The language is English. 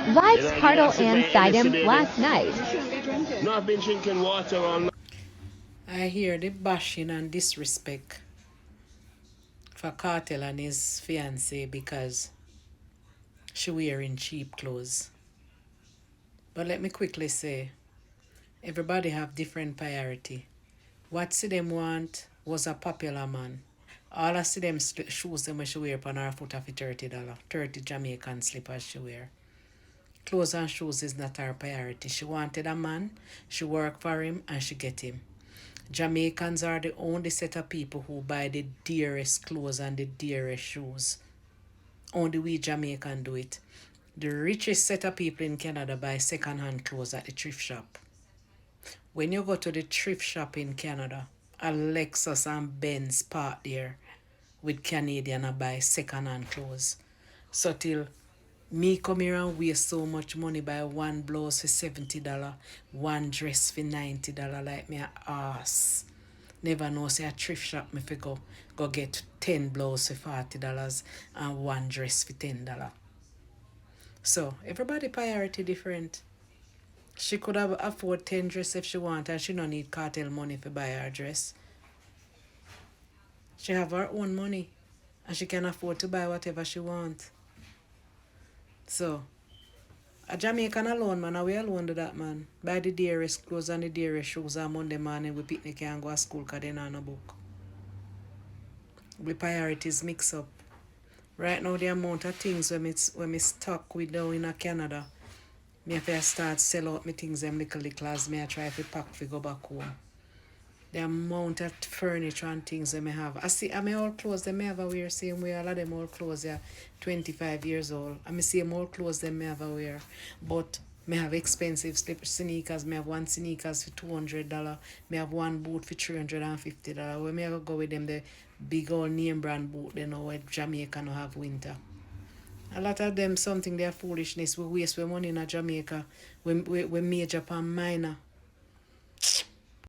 Vybz Kartel and Sidem last night. No, I've been drinking water all. I hear the bashing and disrespect for Kartel and his fiancée because she wearing cheap clothes. But let me quickly say, everybody have different priority. What Sidem want was a popular man. All I see them shoes them when she wear upon her foot of $30. 30 Jamaican slippers she wear. Clothes and shoes is not her priority. She wanted a man, she worked for him, and she get him. Jamaicans are the only set of people who buy the dearest clothes and the dearest shoes. Only we Jamaican do it. The richest set of people in Canada buy second-hand clothes at the thrift shop. When you go to the thrift shop in Canada, a Lexus and Benz park there with Canadian and buy second-hand clothes. So till me come here and waste so much money buy one blouse for $70, one dress for $90 like me a ass. Never know say a thrift shop me fi go get 10 blouse for $40 and one dress for $10. So everybody priority different. She could have afford 10 dress if she want and she no need cartel money to buy her dress. She have her own money and she can afford to buy whatever she want. So, a Jamaican alone, man, we alone do that, man. Buy the dearest clothes and the dearest shoes on Monday morning, we picnic and go to school because they don't no book. We priorities mix up. Right now, the amount of things when me stuck with down in Canada, me have to start sell out my things them little as me I try to pack to go back home. The amount of furniture and things that I have. I my old clothes them I have a wear same way. All of them old clothes are 25 years old. I see them old clothes them I have a wear. But me have expensive sneakers. Me have one sneakers for $200. Me have one boot for $350. When me ever go with them the big old name brand boot they know where Jamaica no have winter. A lot of them something their foolishness. We waste our money in Jamaica. We major upon minor.